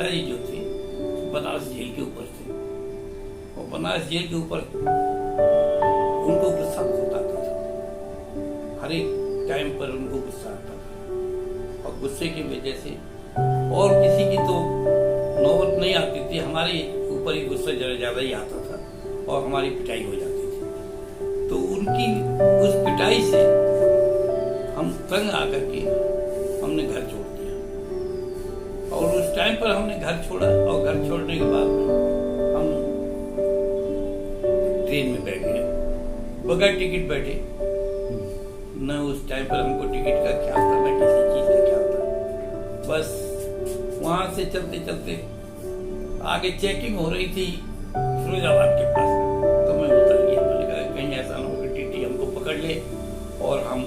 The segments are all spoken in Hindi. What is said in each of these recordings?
पिताजी जो थे बनारस जेल के ऊपर थे, और बनारस जेल के ऊपर उनको गुस्सा बहुत आता था, हर एक टाइम पर उनको गुस्सा आता था, और गुस्से की वजह से और किसी की तो नौबत नहीं आती थी, हमारे ऊपर ही गुस्सा जरा ज्यादा ही आता था और हमारी पिटाई हो जाती थी। तो उनकी उस पिटाई से हम तंग आकर के हमने घर छोड़ दिया, और उस टाइम पर हमने घर छोड़ा, और घर छोड़ने के बाद हम ट्रेन में बैठ गए, बगैर टिकट बैठे। न उस टाइम पर हमको टिकट का ख्याल था, न किसी चीज का ख्याल था। बस वहां से चलते चलते आगे चेकिंग हो रही थी फिरोजाबाद के पास, तो मैं उतर गया। मैंने कहा कहीं ऐसा ना हो कि टीटी हमको पकड़ ले और हम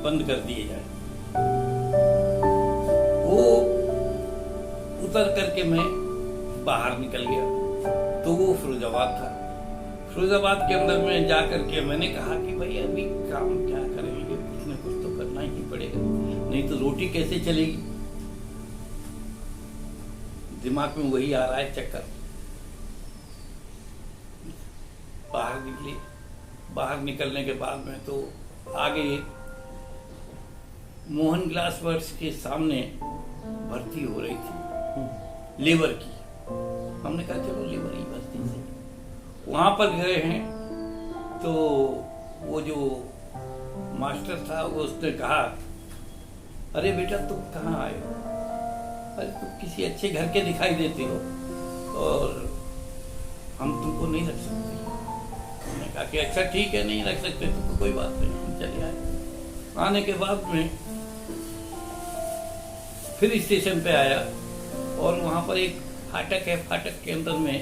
बंद कर दिए जाए। वो उतर करके मैं बाहर निकल गया, तो वो फिरोजाबाद था। फिरोजाबाद के अंदर में जा करके मैंने कहा कि भाई अभी काम क्या करेंगे, कुछ न कुछ तो करना ही पड़ेगा, नहीं तो रोटी कैसे चलेगी। दिमाग में वही आ रहा है चक्कर। बाहर निकले, बाहर निकलने के बाद में तो आगे मोहन ग्लास वर्क्स के सामने भर्ती हो रही थी लेबर की। हमने कहा चलो लेबर ही भर्ती से वहां पर गए हैं, तो वो जो मास्टर था वो उसने कहा, अरे बेटा तुम कहाँ आए हो, अरे तुम किसी अच्छे घर के दिखाई देते हो और हम तुमको नहीं रख सकते। मैंने कहा कि अच्छा ठीक है, नहीं रख सकते तो कोई बात नहीं, हम चले आए। आने के बाद में फिर स्टेशन पे आया, और वहां पर एक फाटक है, फाटक के अंदर में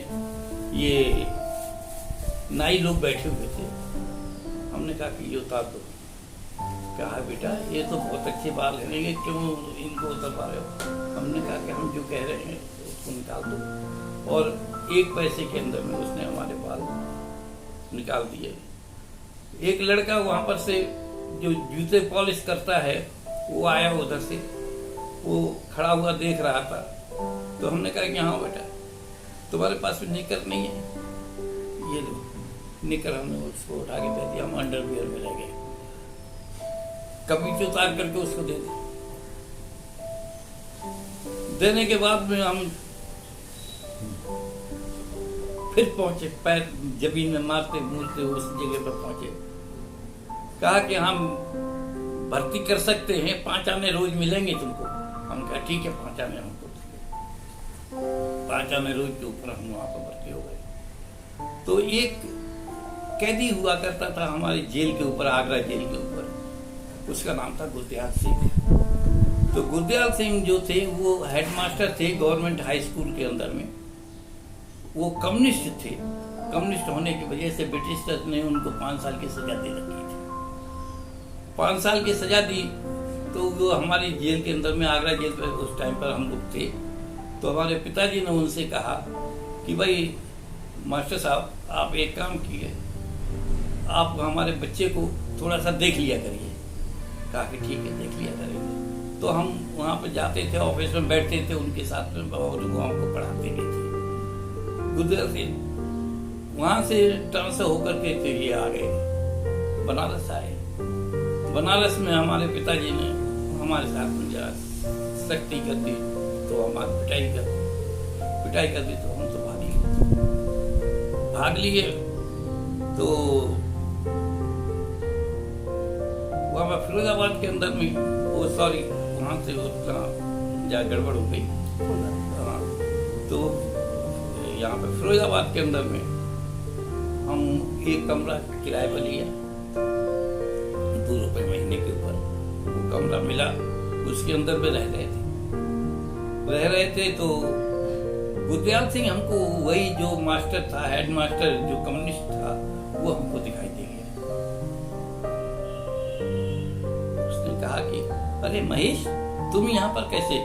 ये नाई लोग बैठे हुए थे। हमने कहा कि ये उतार दो। कहा बेटा ये तो बहुत अच्छे बाल हैं, ये क्यों इनको उतार रहे हो। हमने कहा कि हम जो कह रहे हैं उसको निकाल दो, और 1 पैसे के अंदर में उसने हमारे बाल निकाल दिए। एक लड़का वहां पर से जो जूते पॉलिश करता है वो आया उधर से, वो खड़ा हुआ देख रहा था। तो हमने कहा कि हाँ बेटा तुम्हारे पास में निकर नहीं है, ये लो निकर। हमने उसको उठा के दे दिया, हम अंडरवियर में रह गए। कभी से उतार करके उसको दे दिया। देने के बाद में हम फिर पहुंचे, पैर जमीन में मारते मूरते उस जगह पर पहुंचे। कहा कि हम भर्ती कर सकते हैं, 5 आने रोज मिलेंगे तुमको। हम कहा ठीक है 5 आने हमको, 5 आने रोज के ऊपर हम वहां पर भर्ती हो गए। तो एक कैदी हुआ करता था हमारी जेल के ऊपर, आगरा जेल के ऊपर, उसका नाम था गुरदयाल सिंह। तो गुरदयाल सिंह जो थे वो हेडमास्टर थे गवर्नमेंट हाई स्कूल के अंदर में। वो कम्युनिस्ट थे, कम्युनिस्ट होने की वजह से ब्रिटिश ने उनको 5 साल की सजा दे रखी थी। 5 साल की सजा दी, तो वो हमारी जेल के अंदर में, आगरा जेल पर उस टाइम पर हम लोग थे। तो हमारे पिताजी ने उनसे कहा कि भाई मास्टर साहब आप एक काम किए, आप हमारे बच्चे को थोड़ा सा देख लिया करिए। कहा कि ठीक है देख लिया करेंगे। तो हम वहाँ पर जाते थे, ऑफिस में बैठते थे उनके साथ में, और वो हमको पढ़ाते भी थे। गुजर से वहाँ से ट्रांसफर होकर के ये आ गए, बनारस आए। बनारस में हमारे पिताजी ने हमारे साथ में जरा सख्ती कर दी, तो हमारी पिटाई कर दी, तो हम तो भाग लिए। तो वहाँ पर फिरोजाबाद के अंदर में वो सॉरी वहाँ से उतना जा गड़बड़ हो गई। हाँ, तो यहाँ पे फिरोजाबाद के अंदर में हम एक कमरा किराए पर लिया, 2 रुपए महीने के ऊपर वो कमरा मिला। उसके अंदर में रह रहे थे। तो गुरदयाल सिंह हमको, वही जो मास्टर था, हेड मास्टर जो कम्युनिस्ट था, वो हमको दिखाई दे गया। उसने कहा कि अरे महेश तुम यहाँ पर कैसे।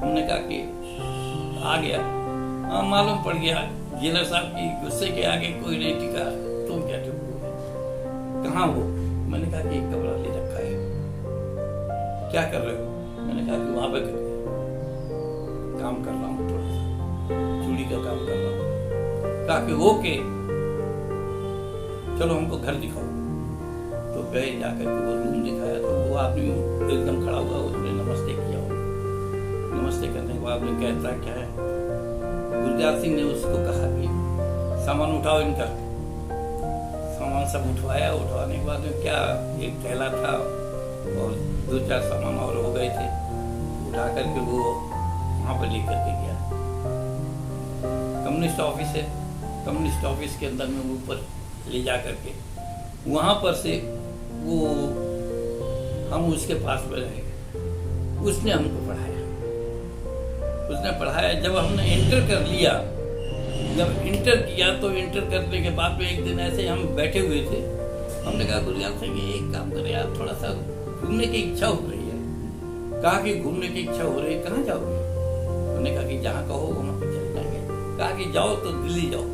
हमने कहा कि आ गया। हाँ मालूम पड़ गया, जेलर साहब की गुस्से के आगे कोई नहीं टिका, तुम क्या चुप हो। कहाँ हो। मैंने कहा कि एक कमरा ले रखा है। क्या कर रहे हो। मैंने कहा कि वहां पर काम कर रहा हूँ, थोड़ा सा चूड़ी का काम कर रहा हूँ। कहा कि ओके चलो हमको घर दिखाओ। तो गए, जाकर के वो रूम दिखाया तो वो आदमी एकदम खड़ा हुआ, उसने नमस्ते किया। नमस्ते करने के बाद में कहता क्या है, गुरदयाल सिंह ने उसको कहा कि सामान उठाओ इनका। सामान सब उठवाया। उठवाने के बाद में क्या, एक थैला था और 2-4 सामान और हो गए थे, उठा करके वो वहाँ पर लेकर के गया। कम्युनिस्ट ऑफिस है, कम्युनिस्ट ऑफिस के अंदर में ऊपर ले जा करके वहाँ पर से वो हम उसके पास में रहे। उसने हमको पढ़ाया, उसने पढ़ाया। जब हमने इंटर कर लिया, जब इंटर किया तो इंटर करने के बाद में एक दिन ऐसे हम बैठे हुए थे, हमने कहा गुरदयाल सिंह एक काम करें यार, थोड़ा सा घूमने की इच्छा हो रही है। कहा कि घूमने की इच्छा हो रही है, कहाँ जाओगे? उन्होंने कहा कि जहाँ कहो वहाँ पे चले जाएंगे। कहा कि जाओ तो दिल्ली जाओ,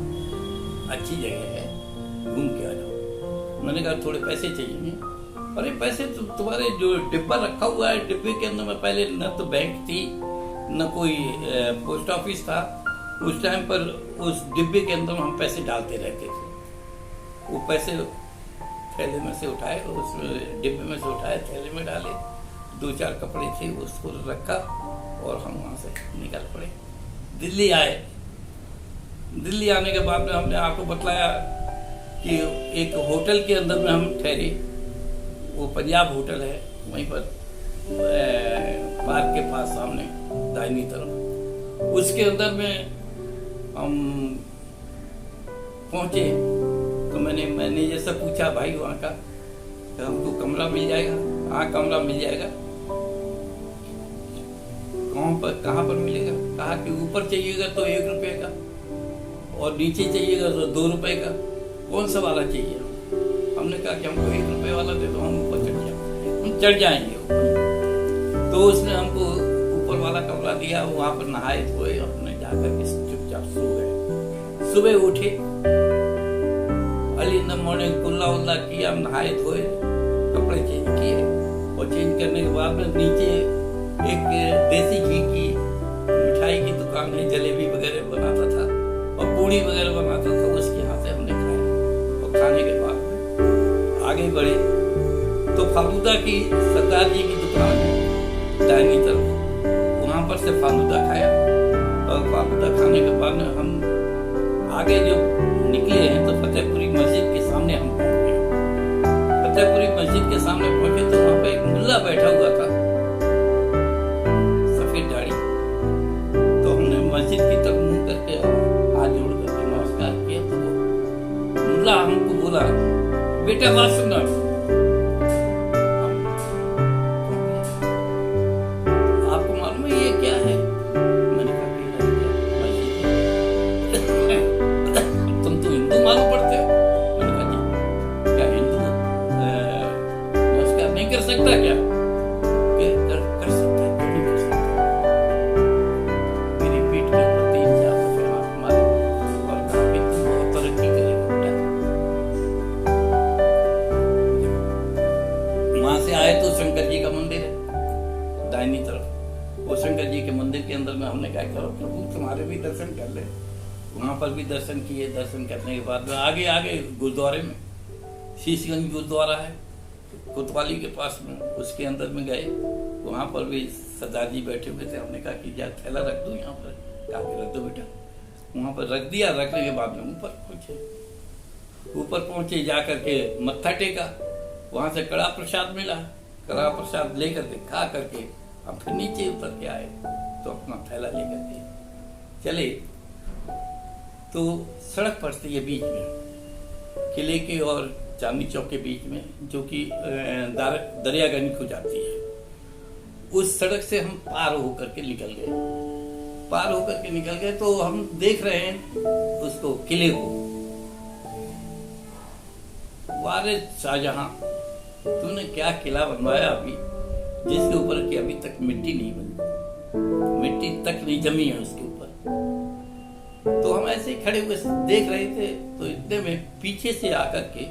अच्छी जगह है, घूम के आ जाओ। मैंने कहा थोड़े पैसे चाहिए। अरे पैसे तो तुम्हारे जो डिब्बा रखा हुआ है, डिब्बे के अंदर में पहले न तो बैंक थी न कोई पोस्ट ऑफिस था। उस टाइम पर उस डिब्बे के अंदर हम पैसे डालते रहते थे। वो पैसे थैले में से उठाए, उस डिब्बे में से उठाए, थैले में डाले। 2-4 कपड़े थे, उसको रखा और हम वहाँ से निकल पड़े। दिल्ली आए। दिल्ली आने के बाद में हमने आपको बतलाया कि एक होटल के अंदर में हम ठहरे। वो पंजाब होटल है, वहीं पर पार्क के पास सामने दाहिनी तरफ। उसके अंदर में हम पहुंचे तो मैंने मैनेजर से पूछा, भाई वहाँ का तो हमको कमरा मिल जाएगा? हाँ कमरा मिल जाएगा। कहाँ पर मिलेगा? कहा कि ऊपर चाहिएगा तो 1 रुपये का और नीचे चाहिएगा तो 2 रुपये का। कौन सा वाला चाहिए? हमने कहा कि हमको 1 रुपये वाला दे दो, हम ऊपर चढ़ जाएंगे ऊपर। तो उसने हमको ऊपर वाला कमरा दिया। वहाँ पर नहाए धोए, अपने जाकर के चुपचाप सो गए। सुबह उठे, अर्ली इन द मॉर्निंग कुल्ला उल्ला किया, नहाए धोए, कपड़े चेंज किए और चेंज करने के बाद में नीचे एक देसी घी की मिठाई की दुकान है, जलेबी वगैरह बनाता था और पूड़ी वगैरह बनाता था, उसके यहाँ से हमने खाया। और खाने के बाद आगे बढ़े तो फालूदा की सरदार जी की दुकान है दाहिनी तरफ, वहाँ पर से फालूदा खाया। और फालूदा खाने के बाद में हम आगे जो निकले हैं तो फतेहपुरी मस्जिद के सामने हम पहुँच गए। फतेहपुरी मस्जिद के सामने पहुंचे तो वहाँ पे एक मुल्ला बैठा हुआ था, सफेद दाढ़ी। तो हमने मस्जिद की तरफ मुंह करके हाथ जोड़ करके नमस्कार किया। तो मुल्ला हमको बोला, बेटा बात सुनना, आपको मालूम है ये क्या है? मैंने कहा तुम तो हिंदू मालूम पड़ते हो। मैंने कहा जी, क्या हिंदू नमस्कार नहीं कर सकता क्या? कर सकता है, क्यों नहीं कर सकता? मेरी पीठ के ऊपर 3-4 दफे हाथ मारे और कहा कि तुम बहुत तरक्की करेगा बेटा। वहां से आए तो शंकर जी का मंदिर है दाहिनी तरफ। वो शंकर जी के मंदिर के अंदर में हमने कहा करो प्रभु तुम्हारे भी दर्शन कर ले। वहां पर भी दर्शन किए। दर्शन करने के बाद में आगे गुरुद्वारे में शीशगंज गुरुद्वारा है कोतवाली के पास में, उसके अंदर में गए। वहां पर भी सरदार जी बैठे हुए थे। हमने कहा कि जा थैला रख दो यहाँ पर? कहा कि रख दो बेटा। वहां पर रख दिया। रखने के बाद में ऊपर पहुंचे जा करके मत्था टेका। वहां से कड़ा प्रसाद मिला। कड़ा प्रसाद लेकर के खा करके हम फिर नीचे उतर के आए। तो अपना थैला लेकर के चले तो सड़क पड़ती है बीच में, किले के और चांदनी चौक के बीच में, जो कि दरियागंज को जाती है। उस सड़क से हम पार होकर के निकल गए। तो हम देख रहे हैं उसको, किले को। वारे शाहजहां, तूने क्या किला बनवाया अभी, जिसके ऊपर की अभी तक मिट्टी नहीं बनी, मिट्टी तक नहीं जमी है उसके ऊपर। तो हम ऐसे ही खड़े हुए देख रहे थे। तो इतने में पीछे से आकर के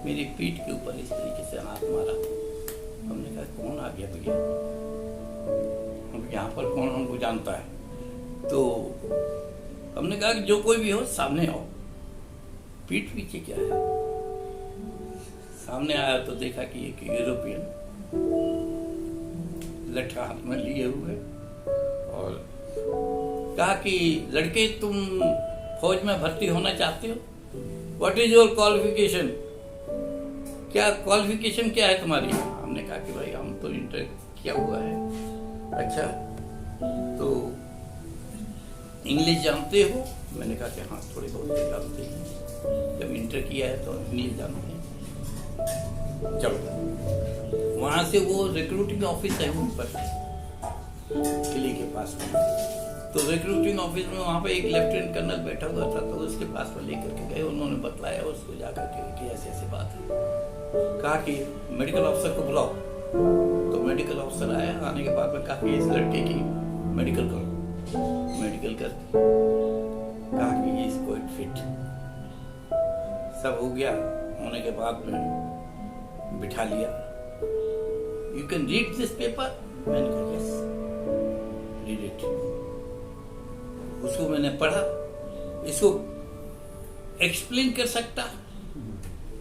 मेरी पीठ के ऊपर इस तरीके से हाथ मारा। हमने कहा कौन आ गया भैया? हम यहाँ पर कौन हमको जानता है? तो हमने कहा कि जो कोई भी हो सामने आओ। पीठ पीछे क्या है? सामने आया तो देखा कि एक यूरोपियन लठा हाथ में लिए हुए और कहा कि लड़के तुम फौज में भर्ती होना चाहते हो? What is your qualification? क्या क्वालिफिकेशन क्या है तुम्हारी? हमने कहा कि भाई हम तो इंटर किया हुआ है। अच्छा, तो इंग्लिश जानते हो? मैंने कहा कि हाँ थोड़ी बहुत जानते हैं, जब इंटर किया है तो इंग्लिश जानते हैं। चलो, वहां से वो रिक्रूटिंग ऑफिस है ऊपर किले के पास में, तो रिक्रूटिंग ऑफिस में वहां पे एक लेफ्टिनेंट कर्नल बैठा हुआ था, तो उसके पास में लेकर के गए। उन्होंने बतलाया उसको जाकर के कि ऐसी ऐसी बात है। कहा कि मेडिकल ऑफिसर को बुलाओ। तो मेडिकल ऑफिसर आया। आने के बाद में कहा कि इस लड़के की मेडिकल करो। मेडिकल कर कहा कि इज क्वाइट फिट। सब हो गया। होने के बाद में बिठा लिया। You can read this paper? मैंने कहा यस, रीड इट। उसको मैंने पढ़ा। इसको एक्सप्लेन कर सकता?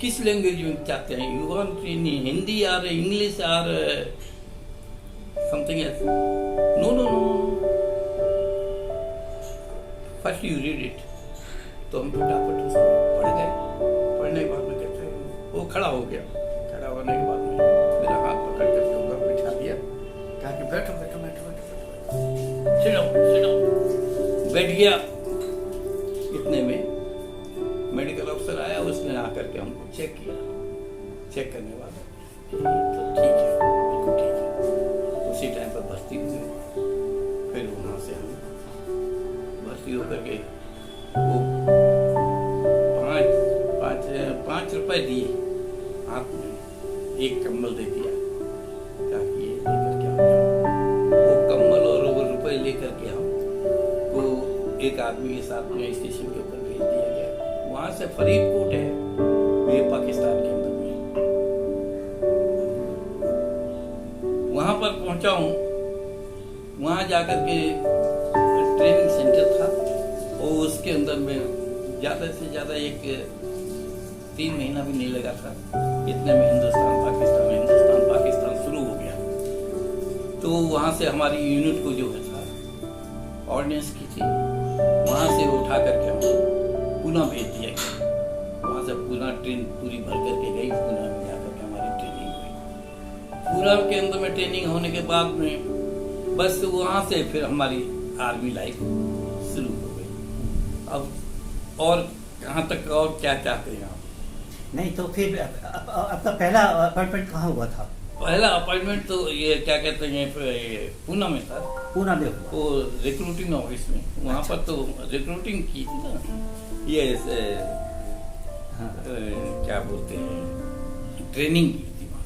किस लैंग्वेज में चाहते हैं? यू वांट इन हिंदी और इंग्लिश और something else? No no no, first you read it. तो हम फटाफट उसको पढ़ गए। पढ़ने के बाद में कहते हैं वो खड़ा हो गया। खड़ा होने के बाद में मेरा हाथ पकड़ कर ऊपर बिठा दिया। कहा कि बैठो बैठो बैठो बैठो, सिट डाउन। बैठ गया। इतने में मेडिकल ऑफिसर आया। उसने आकर के हमको चेक किया। चेक करने वाला तो ठीक है, बिल्कुल ठीक है। उसी टाइम पर भर्ती हुए। फिर वहां से हम भर्ती होकर के वो 5 रुपए दिए हाथ में, एक कंबल दे दिया ताकि ये लेकर के हम, वो कंबल और वो रुपए लेकर के हम को एक आदमी के साथ में स्टेशन के ऊपर भेज दिया गया। वहां से फरीदकोट है, ये पाकिस्तान के अंदर में। वहां पर पहुंचा हूं। वहां जाकर के ट्रेनिंग सेंटर था और उसके अंदर में ज्यादा से ज्यादा एक 3 महीना भी नहीं लगा था। इतने में हिंदुस्तान पाकिस्तान शुरू हो गया। तो वहां से हमारी यूनिट को जो है था ऑर्डिनेंस की थी, वहां से उठा करके हम पुणे भेज दिया गया। वहां से पुणे ट्रेन पूरी भर करके गई। पुणे में जाकर के हमारी ट्रेनिंग हुई। पुणे के अंदर में ट्रेनिंग होने के बाद में बस वहां से फिर हमारी आर्मी लाइफ शुरू हो गई। अब और कहाँ तक और क्या चाहते हैं आप? नहीं तो फिर आपका पहला अपॉइंटमेंट कहाँ हुआ था? पहला अपॉइंटमेंट तो ये क्या कहते हैं पुणे में था। पुणे में हुआ? वो रिक्रूटिंग ऑफिस में। वहाँ पर तो रिक्रूटिंग की थी ना, ये हाँ। क्या बोलते हैं, ट्रेनिंग की थी वहाँ।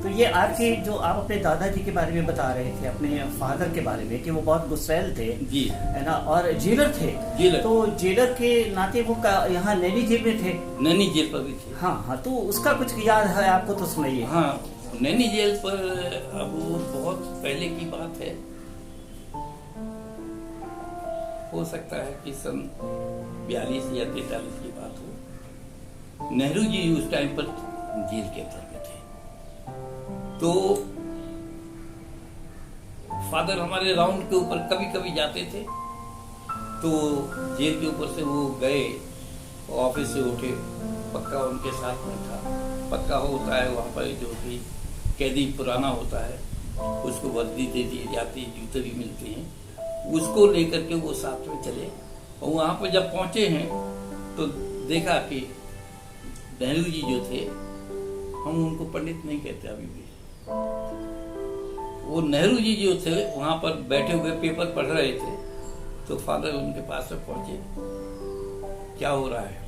तो ये आपके जो आप अपने दादाजी के बारे में बता रहे थे, अपने फादर के बारे में, कि वो बहुत गुस्सैल थे जी, है ना, और जेलर थे। जेलर। तो जेलर के नाते वो यहाँ नैनी जेल में थे? नैनी जेल पर भी थे। हाँ हाँ, तो उसका कुछ याद है आपको तो सुनाइए। हाँ, नैनी जेल पर अब वो बहुत पहले की बात है। हो सकता है कि सन 42 या 43 की बात हो। नेहरू जी उस टाइम पर जेल के अंदर में थे। तो फादर हमारे राउंड के ऊपर कभी कभी जाते थे। तो जेल के ऊपर से वो गए, ऑफिस से उठे, पक्का उनके साथ में था। पक्का होता है वहाँ पर जो भी कैदी पुराना होता है उसको वर्दी दे दी जाती है, जूते भी मिलते हैं, उसको लेकर के वो साथ में चले। और वहाँ पर जब पहुँचे हैं तो देखा कि नेहरू जी जो थे, हम उनको पंडित नहीं कहते अभी भी, वो नेहरू जी जो थे वहां पर बैठे हुए पेपर पढ़ रहे थे। तो फादर उनके पास में पहुंचे। क्या हो रहा है?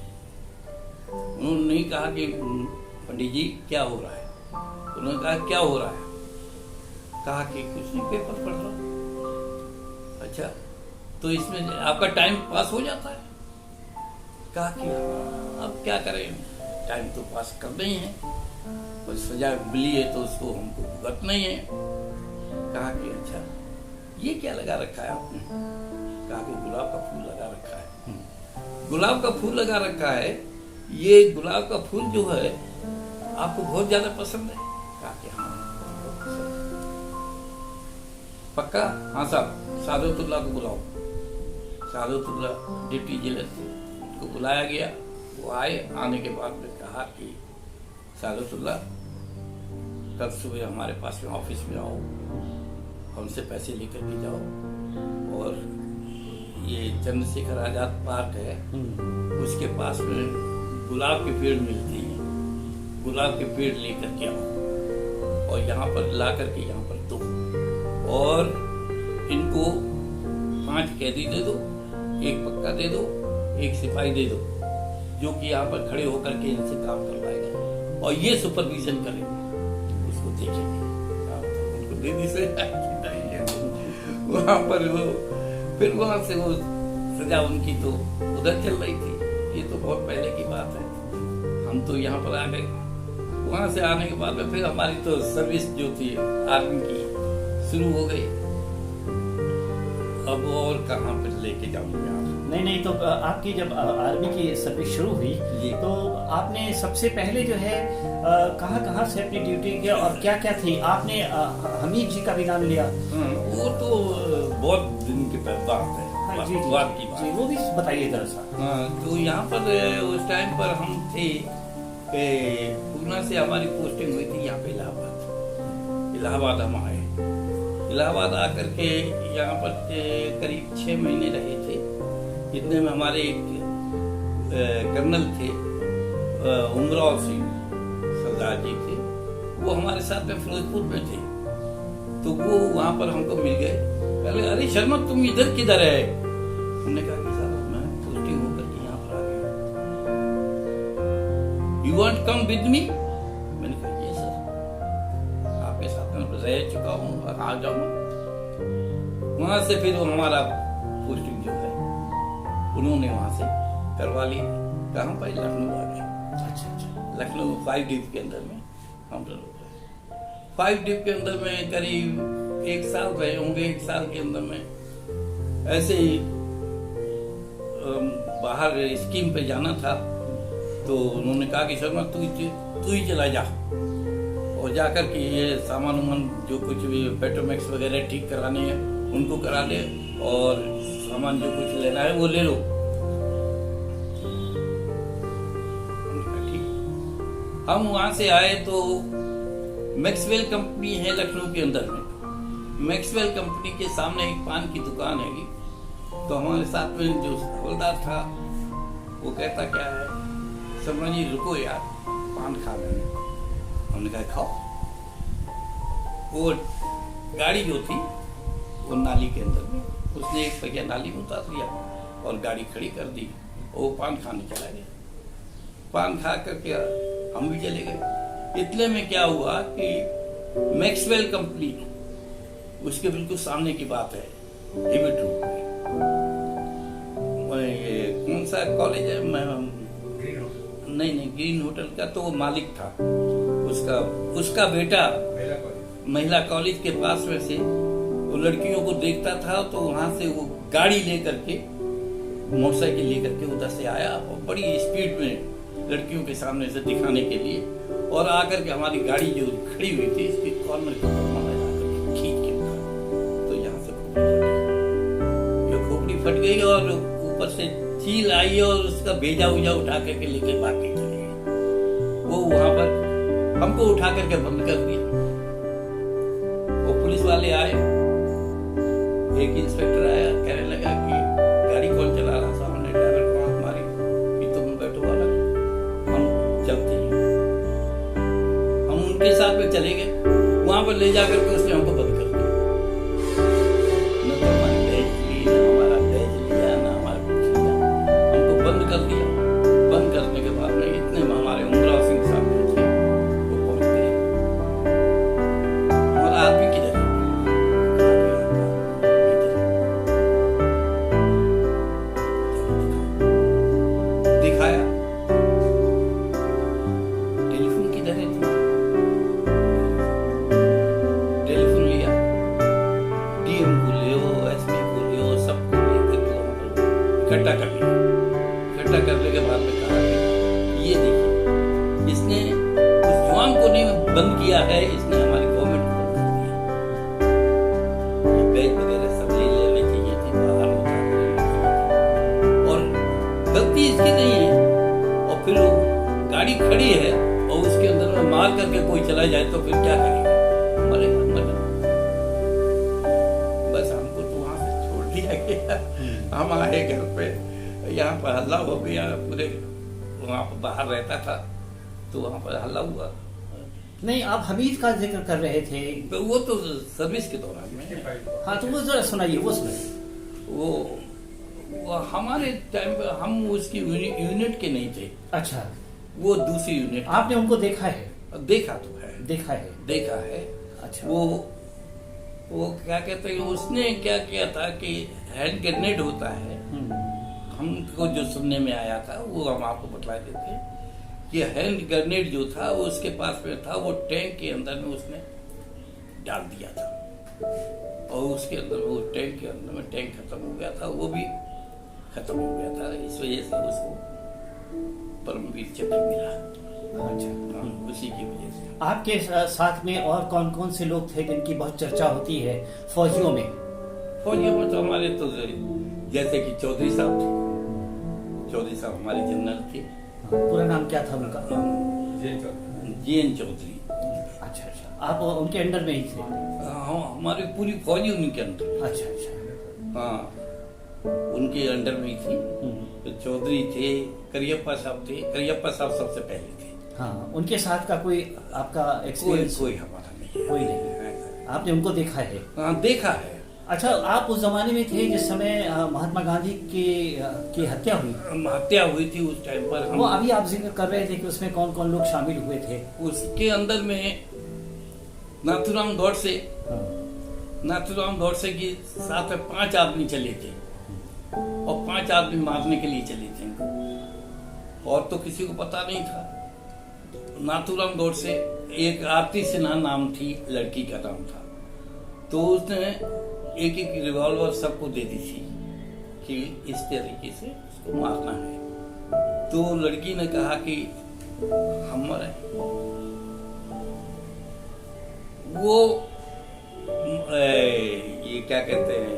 उन्होंने नहीं कहा कि पंडित जी क्या हो रहा है। उन्होंने कहा क्या हो रहा है? कहा कि कुछ नहीं, पेपर पढ़ रहा हूं। अच्छा, तो इसमें आपका टाइम पास हो जाता है? कहा कि अब क्या करें, टाइम तो पास करना ही है, कोई सजा मिली है तो उसको हमको भुगतना ही है। कहा कि अच्छा ये क्या लगा रखा है आपने? कहा कि गुलाब का फूल लगा रखा है। गुलाब का फूल लगा रखा है, ये गुलाब का फूल जो है आपको बहुत ज्यादा पसंद है? कहा कि हाँ बहुत पसंद है। पक्का? हाँ साहब, सादतुल्लाह को बुलाओ। सादतुल्लाह डिप्टी जेलर थे, उनको बुलाया गया। वो आए, आने के बाद में कहा कि सादतुल्लाह कल सुबह हमारे पास में ऑफिस में आओ, हमसे पैसे लेकर के जाओ, और ये चंद्रशेखर आजाद पार्क है उसके पास में गुलाब के पेड़ मिलती है, गुलाब के पेड़ लेकर के आओ और यहाँ पर ला करके यहाँ पर दो, और इनको 5 कैदी दे दो, 1 पक्का दे दो, 1 सिपाही दे दो, जो कि यहाँ पर खड़े होकर के इनसे काम करवाएगा और ये सुपरविजन करेंगे, उसको देखेंगे। उनको दे दी से वहाँ पर वो, फिर वहाँ से वो सजा उनकी तो उधर चल रही थी। ये तो बहुत पहले की बात है, हम तो यहाँ पर आ गए। वहाँ से आने के बाद में फिर हमारी तो सर्विस जो थी आर्मी की शुरू हो गई। अब और कहाँ पर लेके जाऊंगे आप? नहीं, तो आपकी जब आर्मी की सर्विस शुरू हुई तो आपने सबसे पहले जो है कहाँ से अपनी ड्यूटी किया और क्या क्या थी? आपने हमीद जी का भी नाम लिया। वो तो बहुत दिन की बात है। हाँ, जी, वो भी बताइए जरा सा। हाँ, तो यहाँ पर उस टाइम पर हम थे, पूना से हमारी पोस्टिंग हुई थी यहाँ पे इलाहाबाद हम आए। इलाहाबाद आकर के यहाँ पर करीब 6 महीने रहे थे। इतने में हमारे एक कर्नल थे, उमराव सिंह सरदार जी थे, वो हमारे साथ में फिरोजपुर में थे। तो वो वहां पर हमको मिल गए। पहले, अरे शर्मा तुम इधर किधर है? हमने कहा कि साहब मैं पोस्टिंग होकर के यहाँ पर आ गया। You want come with me? मैंने कहा ये सर, आपके साथ में रह चुका हूँ, आ जाऊंगा। वहां से फिर हमारा पोस्टिंग जो है उन्होंने वहां से करवा ली। कहाँ पर? लखनऊ आ गए। अच्छा। लखनऊ 5 डिप के अंदर में हम लोग 5 डिप के अंदर में करीब 1 साल रहे होंगे। 1 साल के अंदर में ऐसे ही बाहर स्कीम पे जाना था, तो उन्होंने कहा कि शर्मा तू ही चला जा और जाकर के ये सामान उमान जो कुछ भी पेट्रोमैक्स वगैरह ठीक कराने हैं उनको करा ले, और सामान जो कुछ लेना है वो ले लो। हम वहां से आए तो मैक्सवेल कंपनी है लखनऊ के अंदर में। मैक्सवेल कंपनी के सामने एक पान की दुकान है। तो हमारे साथ में जो हवलदार था वो कहता क्या है, शर्मा जी रुको यार, पान खा लेंगे। हमने कहा खाओ। वो गाड़ी जो थी वो नाली के अंदर में, उसने एक पहिया नाली में उतार दिया और गाड़ी खड़ी कर दी, और वो पान खाने चला गया। पान खा करके हम भी चले गए। इतने में क्या हुआ कि मैक्सवेल कंपनी, उसके बिल्कुल सामने की बात है, हिबिट रोड पे, ये कौन सा कॉलेज है? नहीं, ग्रीन होटल का तो वो मालिक था, उसका बेटा महिला कॉलेज के पास में से वो लड़कियों को देखता था, तो वहां से वो गाड़ी लेकर के, मोटरसाइकिल लेकर के उधर से आया और बड़ी स्पीड में लड़कियों के सामने से दिखाने के लिए, और आकर के हमारी गाड़ी जो खड़ी हुई थी इसकी कॉर्नर के ऊपर मारा जाकर के खींच के उठा। तो यहाँ से खोपड़ी फट गई और ऊपर से चील आई और उसका भेजा उजा उठा करके लेके भाग के चले गए। वो वहां पर हमको उठा करके बंद कर दिया। वो पुलिस वाले आए, एक इंस्पेक्टर आया, कहने लगा कि गाड़ी कौन चला रहा? साहब ने ड्राइवर को आंख मारी कि तुम बैठो वाला, हम चलते हैं। हम उनके साथ में चले गए। वहां पर ले जाकर के उसने हमको बंद कर दिया। न तो हमारी बैज ली, न हमारा बैज लिया, न हमारा कुछ लिया, हमको बंद कर दिया। बंद करने के बाद में इतने में हमारे उमराव सिंह साहब थे, वो पहुंच गए। हमारा आदमी किधर है? दिखाया, टेलीफोन किधर है? बंद किया है, इसने हमारी गवर्नमेंट को बंद कर दिया। ये बैग वगैरह सब ले लेने चाहिए थे, बाहर उतार लेने चाहिए थे, और गलती इसकी नहीं है। और फिर गाड़ी खड़ी है और उसके अंदर में मार करके कोई चला जाए तो फिर क्या करेंगे? मरेगा मरेगा। बस हमको तो वहां से छोड़ दिया गया। हम आए घर पे, यहाँ पर हल्ला हो गया पूरे, वहाँ पर बाहर रहता था तो वहाँ पर हल्ला हुआ। नहीं, आप हमीद का जिक्र कर रहे थे। तो वो तो सर्विस के दौरान में। हाँ, तो वो जरा सुनाइए, वो सुनाइए। वो हमारे टाइम पर हम उसकी यूनिट के नहीं थे। अच्छा, वो दूसरी यूनिट। आपने उनको देखा है? देखा तो है, देखा है। अच्छा। वो क्या कहते हैं, उसने क्या किया था कि हैंड ग्रेनेड होता है, हमको जो सुनने में आया था वो हम आपको बतला देते कि हैंड ग्रेनेड जो था वो उसके पास में था, वो टैंक के अंदर में उसने डाल दिया था, और उसके अंदर वो टैंक के अंदर में टैंक खत्म हो गया था, वो भी खत्म हो गया था। इस वजह से उसको परमवीर चक्र मिला। अच्छा, उसी की वजह से। आपके साथ में और कौन कौन से लोग थे जिनकी बहुत चर्चा होती है फौजियों में? फौजियों में तो हमारे तो जैसे कि चौधरी साहब थे। चौधरी साहब हमारे जनरल थे। पूरा नाम क्या था उनका? जीएन चौधरी। अच्छा अच्छा, आप उनके अंडर में ही थे? हाँ, हमारी पूरी फौजी उनके अंडर। अच्छा अच्छा, हाँ, उनके अंडर में ही थी। तो चौधरी थे, करियप्पा साहब थे। करियप्पा साहब सबसे पहले थे। हाँ, उनके साथ का कोई आपका एक्सपीरियंस? कोई हमारा नहीं है। कोई नहीं। आपने उनको देखा है? हाँ, देखा है। अच्छा, आप उस जमाने में थे जिस समय महात्मा गांधी की हत्या हुई? हत्या हुई थी उस टाइम पर। वो अभी आप जिक्र कर रहे थे कि उसमें कौन कौन लोग शामिल हुए थे? उसके अंदर में नाथूराम गौडसे। नाथूराम गौडसे के साथ में 5 आदमी चले थे, और 5 आदमी मारने के लिए चले थे, और तो किसी को पता नहीं था। नाथूराम गौडसे, एक आरती सिन्हा नाम थी, लड़की का नाम था, तो उसने एक एक रिवॉल्वर सबको दे दी थी कि इस तरीके से उसको मारना है। तो लड़की ने कहा कि हम मरे। वो ये क्या कहते हैं,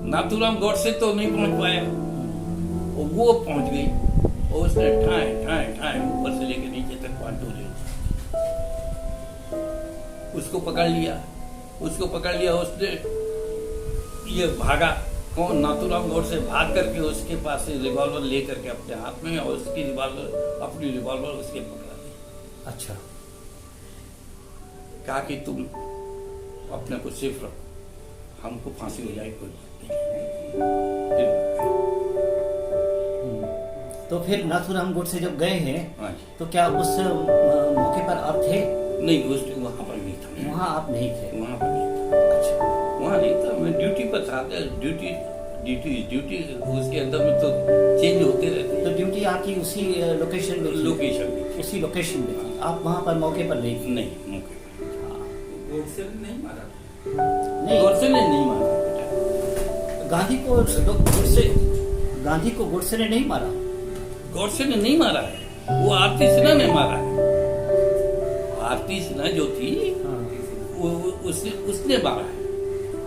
नाथूराम गौडसे तो नहीं पहुंच पाया, और वो पहुंच गई, और उसने ठाए ठाए ठाए ऊपर से लेकर नीचे तक पांटू ले उसको पकड़ लिया। उसने ये भागा, कौन? नाथूराम गौडसे भाग करके उसके पास से रिवॉल्वर ले करके अपने हाथ में, और उसकी अपनी रिवॉल्वर उसके पकड़ा दी। अच्छा। कहा कि तुम अपने को सेफ रखो, हमको फांसी हो जाए कोई बात नहीं। तो फिर नाथूराम गौडसे जब गए हैं, हाँ, तो क्या उस मौके पर आप थे? नहीं, वहाँ पर नहीं था। वहाँ आप नहीं थे? वहाँ पर नहीं था। अच्छा, वहाँ नहीं था, मैं ड्यूटी पर था। ड्यूटी उसके अंदर में तो चेंज होते रहते। तो ड्यूटी आपकी उसी लोकेशन में? लोकेशन में, उसी लोकेशन में थी। आप वहाँ पर मौके पर नहीं थे? नहीं, मौके पर। गोडसे ने नहीं मारा? नहीं, गौडसे ने नहीं मारा। गांधी को गोडसे ने नहीं मारा? गौडसे ने नहीं मारा है, वो आरती सिन्हा ने मारा है। आरती सिन्हा जो थी, वो उसने मारा है।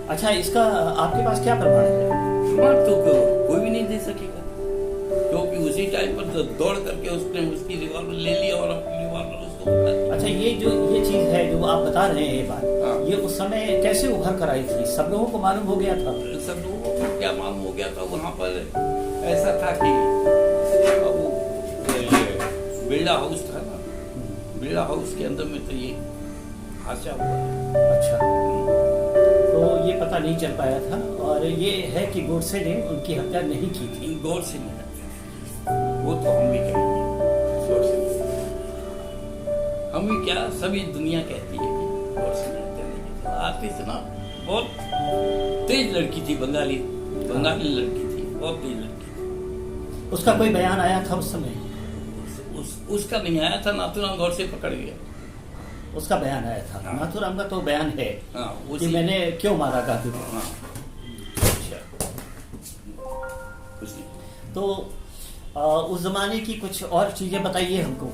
अच्छा, इसका आपके पास क्या प्रमाण है? प्रमाण तो कोई भी नहीं दे सकेगा, क्योंकि उसी टाइम पर दौड़ करके उसने उसकी रिवॉल्वर ले लिया और अपनी रिवॉल्वर उसको बता दी। अच्छा, ये चीज है जो आप बता रहे हैं, ये बात, हाँ। ये उस समय कैसे उभर कर आई थी? सब लोगों को मालूम हो गया था? सब लोगों को क्या मालूम हो गया था? वहाँ पर ऐसा था कि वो बिरला हाउस था ना, बिरला हाउस के अंदर में तो ये हादसा हुआ। अच्छा, तो ये पता नहीं चल पाया था, और ये है कि गोडसे ने उनकी हत्या नहीं की थी। गौडसे ने हत्या, वो तो हम भी कहेंगे, गौडसे ने। हम भी क्या, सभी दुनिया कहती है कि गौडसे ने हत्या नहीं की थी। आरती सिन्हा बहुत तेज लड़की थी, बंगाली लड़की थी, बहुत तेज लड़की थी। उसका कोई बयान आया था उस समय? उसका नहीं आया था, नाथूराम गौडसे पकड़ गया। उसका बयान आया था? हाँ। नाथूराम का तो बयान है हाँ, कि मैंने क्यों मारा गांधी को। हाँ, अच्छा, उसी। तो उस जमाने की कुछ और चीजें बताइए हमको।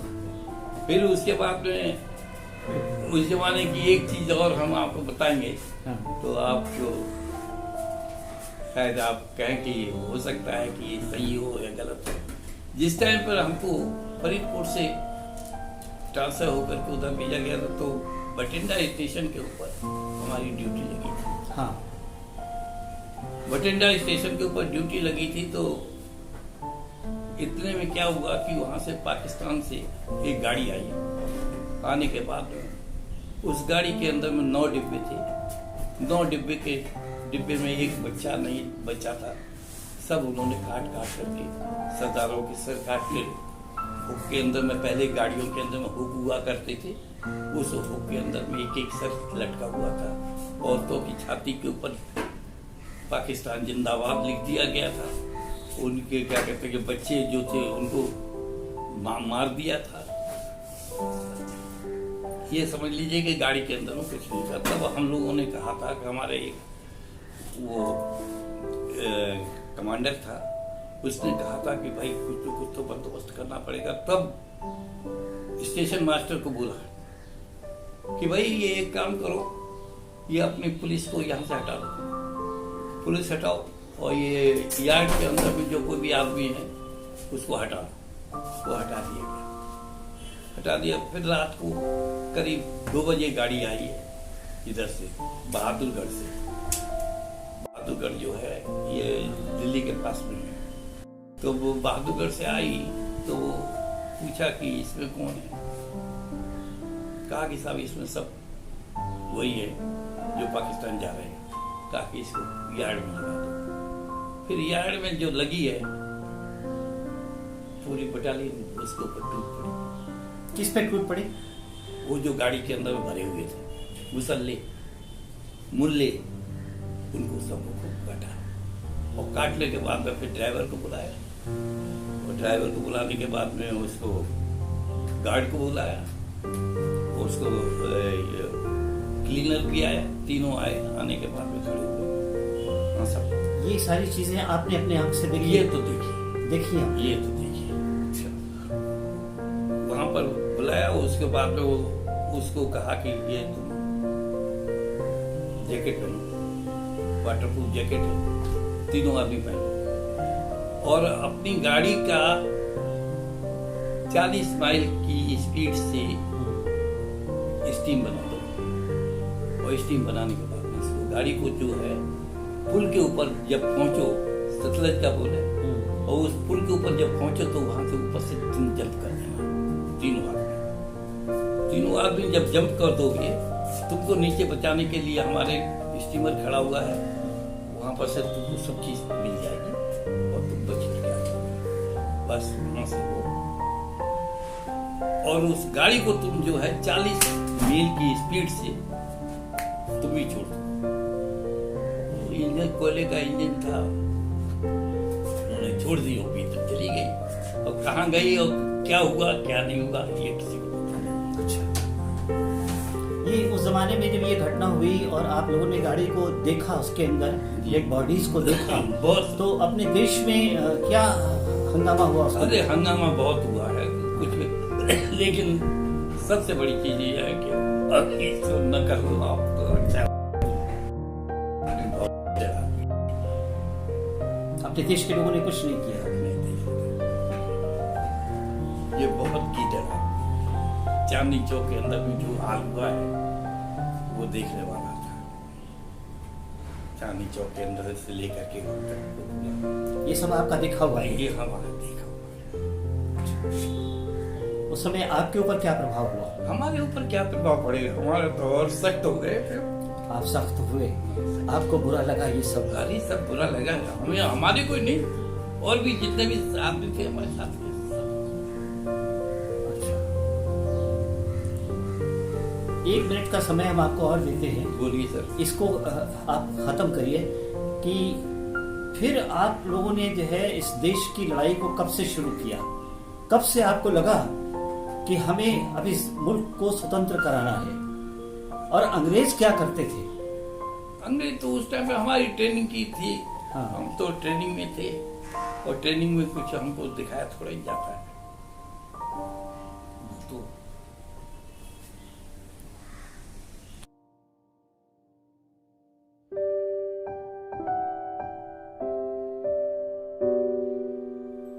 फिर उसके बाद में उस जमाने की एक चीज और हम आपको बताएंगे, हाँ। तो आपको शायद आप कहें कि हो सकता है कि ये सही हो या गलत हो। जिस टाइम पर हमको फरीदकोट से ट्रांसफर होकर के उधर भेजा गया था, तो बठिंडा स्टेशन के ऊपर हमारी ड्यूटी लगी थी। हाँ। बठिंडा स्टेशन के ऊपर ड्यूटी लगी थी, तो इतने में क्या हुआ कि वहां से पाकिस्तान से एक गाड़ी आई। आने के बाद में उस गाड़ी के अंदर में 9 डिब्बे थे। 9 डिब्बे में एक बच्चा नहीं बच्चा था। सब उन्होंने काट करके सरदारों के सर काट के हुक के अंदर में, पहले गाड़ियों के अंदर में हुक हुआ करते थे, उस हुक के अंदर में एक सर लटका हुआ था। औरतों की छाती के ऊपर पाकिस्तान जिंदाबाद लिख दिया गया था। उनके क्या कहते हैं कि बच्चे जो थे उनको मार दिया था। ये समझ लीजिए कि गाड़ी के अंदर में कुछ नहीं था। तब हम लोगों ने कहा था कि हमारे एक वो कमांडर था, उसने कहा था कि भाई कुछ तो बंदोबस्त करना पड़ेगा। तब स्टेशन मास्टर को बोला कि भाई ये एक काम करो, ये अपनी पुलिस को यहाँ से हटा दो, पुलिस हटाओ, और ये यार्ड के अंदर में जो कोई भी आदमी है उसको हटा दो। वो हटा दिया गया, हटा दिया। फिर रात को करीब 2 बजे गाड़ी आई है इधर से, बहादुरगढ़ से। बहादुरगढ़ जो है ये दिल्ली के पास में है। तो वो बहादुरगढ़ से आई, तो वो पूछा कि इसमें कौन है। कहा कि साहब इसमें सब वही है जो पाकिस्तान जा रहे हैं। कहा कि इसको यार्ड में लगा दो। फिर यार्ड में जो लगी है, पूरी बटालियन उसके ऊपर टूट पड़ी। किस पे टूट पड़ी? वो जो गाड़ी के अंदर भरे हुए थे मुसल्ले मुल्ले, उनको सबको खूब काटा। और काटने के बाद में फिर ड्राइवर को बुलाया, और ड्राइवर को बुलाने के बाद में उसको गार्ड को बुलाया, उसको क्लीनर भी आया। तीनों आए, आने के बाद में खड़े हुए। हाँ सब ये सारी चीजें आपने अपने आंख से देखी? ये तो देखिए, ये तो देखिए। वहां पर बुलाया, उसके बाद में वो उसको कहा कि ये तुम जैकेट पहनो, वाटरप्रूफ जैकेट है, तीनों आदमी पहनो, और अपनी गाड़ी का 40 माइल की स्पीड से स्टीम बना दो। और स्टीम बनाने के बाद में इसको गाड़ी को जो है पुल के ऊपर जब पहुंचो, सतलज का पुल है, और उस पुल के ऊपर जब पहुंचो तो वहां से ऊपर से तुम जंप कर देना। तीनों आदमी जब जंप कर दोगे, तुमको नीचे बचाने के लिए हमारे स्टीमर खड़ा हुआ है, वहां पर से तुमको सब चीज मिल जाएगी और तुम बच के आ जाओगे। बस वहां से वो, और उस गाड़ी को तुम जो है 40 मील की स्पीड से तुम ही छोड़ दो। इंजन कोयले का इंजन था, उन्होंने छोड़ दी, वो भीतर चली गई। और कहाँ गई और क्या हुआ क्या नहीं हुआ ये किसी को पता नहीं। अच्छा, ये उस जमाने में जब ये घटना हुई और आप लोगों ने गाड़ी को देखा, उसके अंदर डेड बॉडीज को देखा, तो अपने देश में क्या हंगामा हुआ उसका? अरे हंगामा बहुत हुआ है कुछ भी, लेकिन सबसे बड़ी चीज ये है कि अभी तो न कर लो आप तो अच्छा। अपने देश के लोगों ने कुछ नहीं किया। ये बहुत कीचड़ है। चांदनी चौक के अंदर में जो हाल हुआ है वो देखने वाला था। चांदनी चौक के अंदर से लेकर के ये सब आपका देखा हुआ है? ये हमारा देखा हुआ है। उस समय आपके ऊपर क्या प्रभाव हुआ? हमारे ऊपर क्या प्रभाव पड़ेगा, हमारे तो और सख्त हो गए थे। आप सख्त हुए, आपको बुरा लगा ये सब? अरे सब बुरा लगा हमें, हमारे कोई नहीं, और भी जितने भी आदमी थे हमारे साथ के। अच्छा, 1 मिनट का समय हम आपको और देते हैं। बोलिए सर। इसको आप खत्म करिए कि फिर आप लोगों ने जो है इस देश की लड़ाई को कब से शुरू किया? कब से आपको लगा कि हमें अब इस मुल्क को स्वतंत्र कराना है? और अंग्रेज क्या करते थे? अंग्रेज तो उस टाइम पे हमारी ट्रेनिंग की थी। हाँ। हम तो ट्रेनिंग में थे, और ट्रेनिंग में कुछ हमको दिखाया थोड़ा ही जाता है। तो